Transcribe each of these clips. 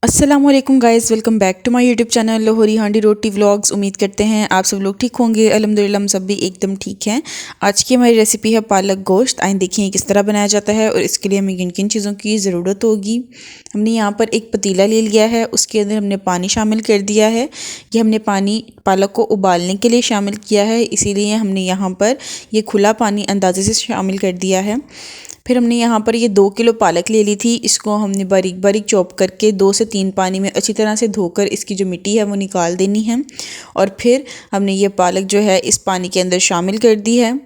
अस्सलामुअलैकुम guys, welcome back to my YouTube channel Lahori Handi roti vlogs. उम्मीद करते हैं आप सब लोग ठीक होंगे। अल्हम्दुलिल्लाह हम सब भी एकदम ठीक हैं। आज की हमारी रेसिपी है पालक गोश्त। आइए देखिए किस तरह बनाया जाता है और इसके लिए हमें किन किन चीज़ों की ज़रूरत होगी। हमने यहाँ पर एक पतीला ले लिया है, उसके अंदर हमने पानी शामिल कर दिया है। ये हमने पानी पालक को उबालने के लिए शामिल किया है, इसीलिए हमने यहाँ पर ये खुला पानी अंदाजे से शामिल कर दिया है। फिर हमने यहाँ पर ये 2 किलो पालक ले ली थी। इसको हमने बारीक बारीक चॉप करके 2 से 3 पानी में अच्छी तरह से धोकर इसकी जो मिट्टी है वो निकाल देनी है। और फिर हमने ये पालक जो है इस पानी के अंदर शामिल कर दी है।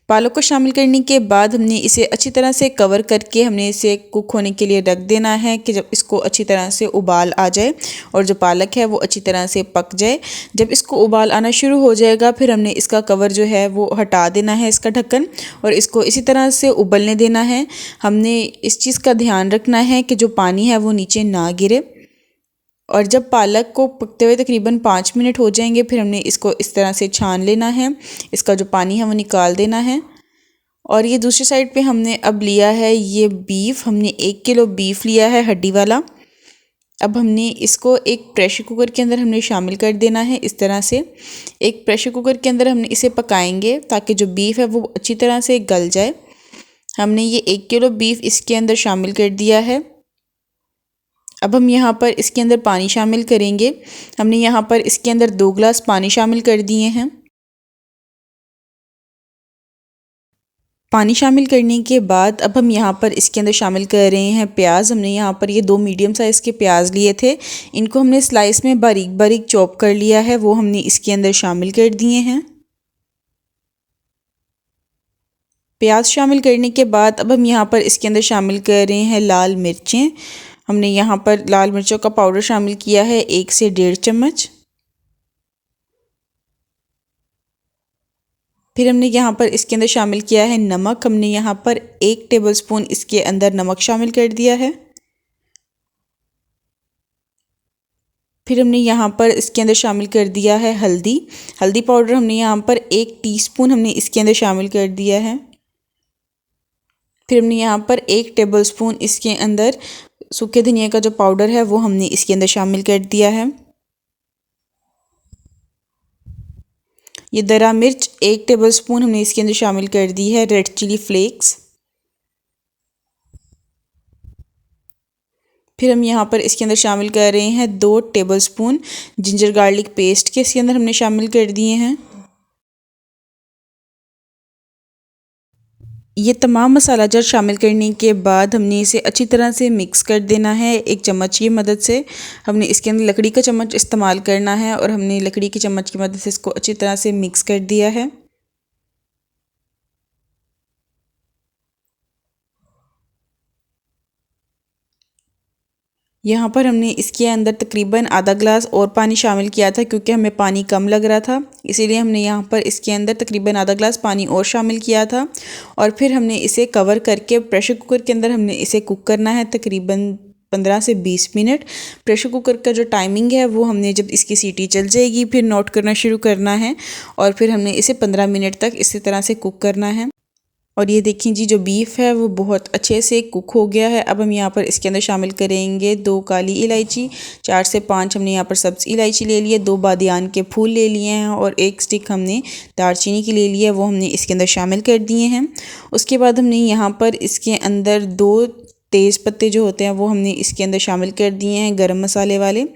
पालक को शामिल करने के बाद हमने इसे अच्छी तरह से कवर करके हमने इसे कुक होने के लिए रख देना है कि जब इसको अच्छी तरह से उबाल आ जाए और जो पालक है वो अच्छी तरह से पक जाए। जब इसको उबाल आना शुरू हो जाएगा फिर हमने इसका कवर जो है वो हटा देना है, इसका ढक्कन, और इसको इसी तरह से उबलने देना है। हमने इस चीज़ का ध्यान रखना है कि जो पानी है वो नीचे ना गिरे। और जब पालक को पकते हुए तकरीबन 5 मिनट हो जाएंगे फिर हमने इसको इस तरह से छान लेना है, इसका जो पानी है वो निकाल देना है। और ये दूसरी साइड पे हमने अब लिया है ये बीफ। हमने 1 किलो बीफ लिया है हड्डी वाला। अब हमने इसको एक प्रेशर कुकर के अंदर हमने शामिल कर देना है। इस तरह से एक प्रेशर कुकर के अंदर हमने इसे पकाएंगे ताकि जो बीफ है वो अच्छी तरह से गल जाए। हमने ये 1 किलो बीफ इसके अंदर शामिल कर दिया है। अब हम यहाँ पर इसके अंदर पानी शामिल करेंगे। हमने यहाँ पर इसके अंदर 2 गिलास पानी शामिल कर दिए हैं। पानी शामिल करने के बाद अब हम यहाँ पर इसके अंदर शामिल कर रहे हैं प्याज। हमने यहाँ पर ये 2 मीडियम साइज़ के प्याज लिए थे, इनको हमने स्लाइस में बारीक बारीक चॉप कर लिया है, वो हमने इसके अंदर शामिल कर दिए हैं। प्याज शामिल करने के बाद अब हम यहाँ पर इसके अंदर शामिल कर रहे हैं लाल मिर्चें। हमने यहाँ पर लाल मिर्चों का पाउडर शामिल किया है 1 से 1.5 चम्मच। फिर हमने यहाँ पर इसके अंदर शामिल किया है नमक। हमने यहाँ पर 1 टेबलस्पून इसके अंदर नमक शामिल कर दिया है। फिर हमने यहाँ पर इसके अंदर शामिल कर दिया है हल्दी। हल्दी पाउडर हमने यहाँ पर 1 टीस्पून हमने इसके अंदर शामिल कर दिया है। फिर हमने यहाँ पर 1 टेबलस्पून इसके अंदर सूखे धनिया का जो पाउडर है वो हमने इसके अंदर शामिल कर दिया है। ये दरा मिर्च 1 टेबलस्पून हमने इसके अंदर शामिल कर दी है। Red chilli flakes. फिर हम यहाँ पर इसके अंदर शामिल कर रहे हैं 2 टेबलस्पून जिंजर गार्लिक पेस्ट के इसके अंदर हमने शामिल कर दिए हैं। ये तमाम मसाला जार शामिल करने के बाद हमने इसे अच्छी तरह से मिक्स कर देना है एक चम्मच की मदद से। हमने इसके अंदर लकड़ी का चम्मच इस्तेमाल करना है और हमने लकड़ी की चम्मच की मदद से इसको अच्छी तरह से मिक्स कर दिया है। यहाँ पर हमने इसके अंदर तकरीबन आधा गिलास और पानी शामिल किया था क्योंकि हमें पानी कम लग रहा था, इसीलिए हमने यहाँ पर इसके अंदर तकरीबन आधा गिलास पानी और शामिल किया था। और फिर हमने इसे कवर करके प्रेशर कुकर के अंदर हमने इसे कुक करना है तकरीबन 15 से 20 मिनट। प्रेशर कुकर का जो टाइमिंग है वो हमने जब इसकी सीटी चल जाएगी फिर नोट करना शुरू करना है और फिर हमने इसे 15 मिनट तक इसी तरह से कुक करना है। और ये देखिए जी, जो बीफ है वो बहुत अच्छे से कुक हो गया है। अब हम यहाँ पर इसके अंदर शामिल करेंगे 2 काली इलायची, 4 से 5 हमने यहाँ पर सब्ज़ इलायची ले लिए, 2 बादियान के फूल ले लिए हैं और 1 स्टिक हमने दालचीनी की ले ली है, वो हमने इसके अंदर शामिल कर दिए हैं। उसके बाद हमने यहाँ पर इसके अंदर 2 तेज़ पत्ते जो होते हैं वो हमने इसके अंदर शामिल कर दिए हैं, गरम मसाले वाले,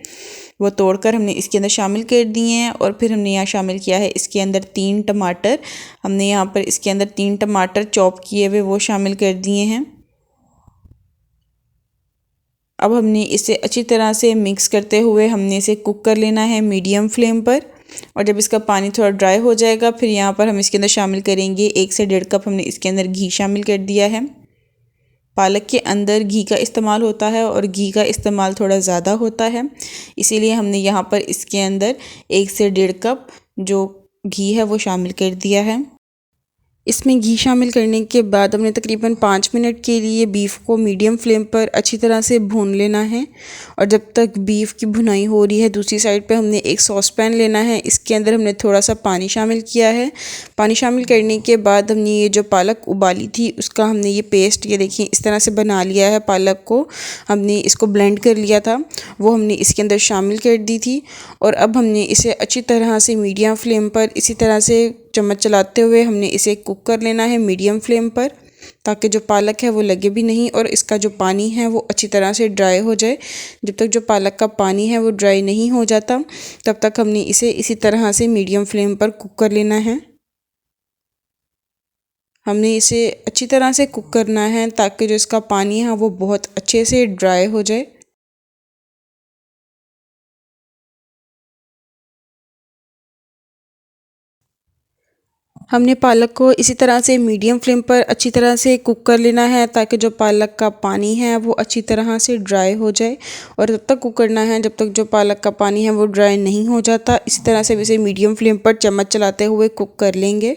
वो तोड़कर हमने इसके अंदर शामिल कर दिए हैं। और फिर हमने यहाँ शामिल किया है इसके अंदर 3 टमाटर। हमने यहाँ पर इसके अंदर 3 टमाटर चॉप किए हुए वो शामिल कर दिए हैं। अब हमने इसे अच्छी तरह से मिक्स करते हुए हमने इसे कुक कर लेना है मीडियम फ्लेम पर। और जब इसका पानी थोड़ा ड्राई हो जाएगा फिर यहाँ पर हम इसके अंदर शामिल करेंगे 1 से 1.5 कप हमने इसके अंदर घी शामिल कर दिया है। पालक के अंदर घी का इस्तेमाल होता है और घी का इस्तेमाल थोड़ा ज़्यादा होता है, इसीलिए हमने यहाँ पर इसके अंदर 1 से 1.5 कप जो घी है वो शामिल कर दिया है। इसमें घी शामिल करने के बाद हमने तकरीबन 5 मिनट के लिए बीफ को मीडियम फ्लेम पर अच्छी तरह से भून लेना है। और जब तक बीफ की भुनाई हो रही है, दूसरी साइड पे हमने एक सॉस पैन लेना है। इसके अंदर हमने थोड़ा सा पानी शामिल किया है। पानी शामिल करने के बाद हमने ये जो पालक उबाली थी उसका हमने ये पेस्ट, ये देखिए इस तरह से बना लिया है। पालक को हमने इसको ब्लेंड कर लिया था, वो हमने इसके अंदर शामिल कर दी थी। और अब हमने इसे अच्छी तरह से मीडियम फ्लेम पर इसी तरह से चम्मच चलाते हुए हमने इसे कुक कर लेना है मीडियम फ्लेम पर, ताकि जो पालक है वो लगे भी नहीं और इसका जो पानी है वो अच्छी तरह से ड्राई हो जाए। जब तक जो पालक का पानी है वो ड्राई नहीं हो जाता, तब तक हमने इसे इसी तरह से मीडियम फ्लेम पर कुक कर लेना है। हमने इसे अच्छी तरह से कुक करना है ताकि जो इसका पानी है वो बहुत अच्छे से ड्राई हो जाए। हमने पालक को इसी तरह से मीडियम फ्लेम पर अच्छी तरह से कुक कर लेना है ताकि जो पालक का पानी है वो अच्छी तरह से ड्राई हो जाए। और तब तक कुक करना है जब तक जो पालक का पानी है वो ड्राई नहीं हो जाता। इसी तरह से इसे मीडियम फ्लेम पर चम्मच चलाते हुए कुक कर लेंगे।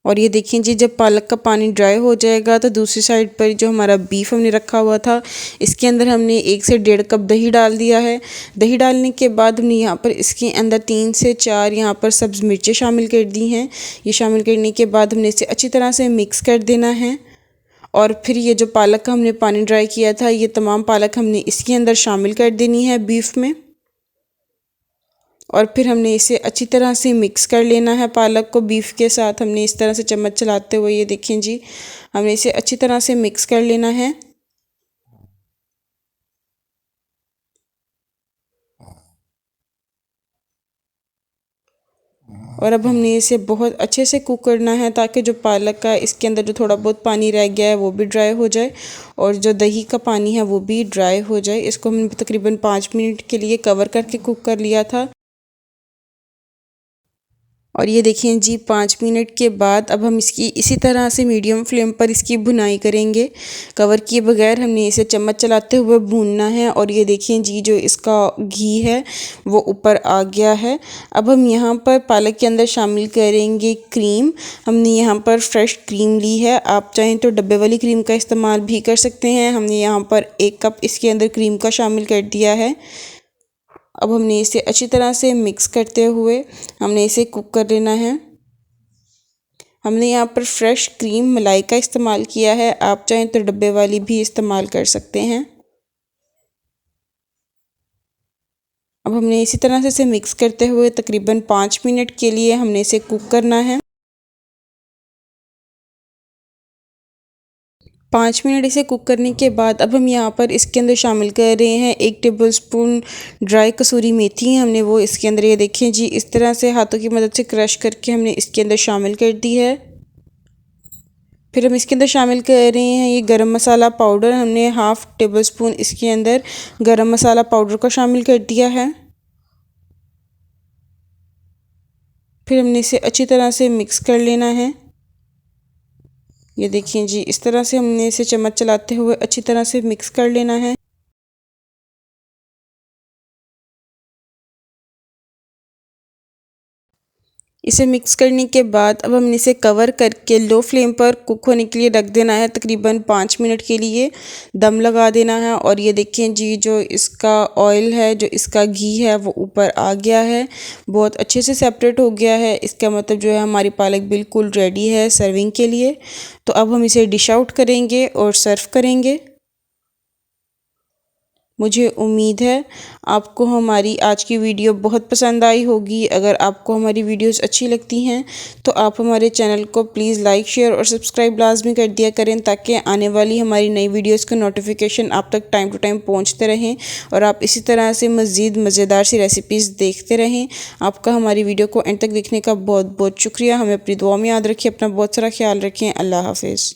और ये देखिए जी, जब पालक का पानी ड्राई हो जाएगा तो दूसरी साइड पर जो हमारा बीफ हमने रखा हुआ था, इसके अंदर हमने 1 से 1.5 कप दही डाल दिया है। दही डालने के बाद हमने यहाँ पर इसके अंदर 3 से 4 यहाँ पर सब्ज़ मिर्चें शामिल कर दी हैं। ये शामिल करने के बाद हमने इसे अच्छी तरह से मिक्स कर देना है। और फिर ये जो पालक का हमने पानी ड्राई किया था, ये तमाम पालक हमने इसके अंदर शामिल कर देनी है बीफ में। और फिर हमने इसे अच्छी तरह से मिक्स कर लेना है। पालक को बीफ के साथ हमने इस तरह से चम्मच चलाते हुए, ये देखें जी, हमने इसे अच्छी तरह से मिक्स कर लेना है। और अब हमने इसे बहुत अच्छे से कुक करना है ताकि जो पालक का इसके अंदर जो थोड़ा बहुत पानी रह गया है वो भी ड्राई हो जाए और जो दही का पानी है वो भी ड्राई हो जाए। इसको हमने तकरीबन 5 मिनट के लिए कवर करके कुक कर लिया था। और ये देखिए जी, 5 मिनट के बाद अब हम इसकी इसी तरह से मीडियम फ्लेम पर इसकी भुनाई करेंगे। कवर किए बगैर हमने इसे चम्मच चलाते हुए भूनना है। और ये देखिए जी, जो इसका घी है वो ऊपर आ गया है। अब हम यहाँ पर पालक के अंदर शामिल करेंगे क्रीम। हमने यहाँ पर फ्रेश क्रीम ली है, आप चाहें तो डब्बे वाली क्रीम का इस्तेमाल भी कर सकते हैं। हमने यहाँ पर 1 कप इसके अंदर क्रीम का शामिल कर दिया है। अब हमने इसे अच्छी तरह से मिक्स करते हुए हमने इसे कुक कर लेना है। हमने यहाँ पर फ्रेश क्रीम मलाई का इस्तेमाल किया है, आप चाहें तो डब्बे वाली भी इस्तेमाल कर सकते हैं। अब हमने इसी तरह से इसे मिक्स करते हुए तकरीबन 5 मिनट के लिए हमने इसे कुक करना है। 5 मिनट इसे कुक करने के बाद अब हम यहाँ पर इसके अंदर शामिल कर रहे हैं 1 टेबलस्पून ड्राई कसूरी मेथी। हमने वो इसके अंदर, ये देखें जी, इस तरह से हाथों की मदद से क्रश करके हमने इसके अंदर शामिल कर दी है। फिर हम इसके अंदर शामिल कर रहे हैं ये गरम मसाला पाउडर। हमने 1/2 टेबलस्पून इसके अंदर गरम मसाला पाउडर को शामिल कर दिया है। फिर हमने इसे अच्छी तरह से मिक्स कर लेना है। ये देखिए जी, इस तरह से हमने इसे चम्मच चलाते हुए अच्छी तरह से मिक्स कर लेना है। इसे मिक्स करने के बाद अब हमने इसे कवर करके लो फ्लेम पर कुक होने के लिए रख देना है। तकरीबन 5 मिनट के लिए दम लगा देना है। और ये देखें जी, जो इसका ऑयल है, जो इसका घी है वो ऊपर आ गया है, बहुत अच्छे से सेपरेट हो गया है। इसका मतलब जो है हमारी पालक बिल्कुल रेडी है सर्विंग के लिए। तो अब हम इसे डिश आउट करेंगे और सर्व करेंगे। मुझे उम्मीद है आपको हमारी आज की वीडियो बहुत पसंद आई होगी। अगर आपको हमारी वीडियोस अच्छी लगती हैं तो आप हमारे चैनल को प्लीज़ लाइक, शेयर और सब्सक्राइब लाजमी कर दिया करें, ताकि आने वाली हमारी नई वीडियोस का नोटिफिकेशन आप तक टाइम टू टाइम पहुंचते रहें और आप इसी तरह से मज़ीद मज़ेदार सी रेसिपीज़ देखते रहें। आपका हमारी वीडियो को एंड तक देखने का बहुत बहुत शुक्रिया। हमें अपनी दुआ में याद रखें, अपना बहुत सारा ख्याल रखें। अल्लाह हाफिज़।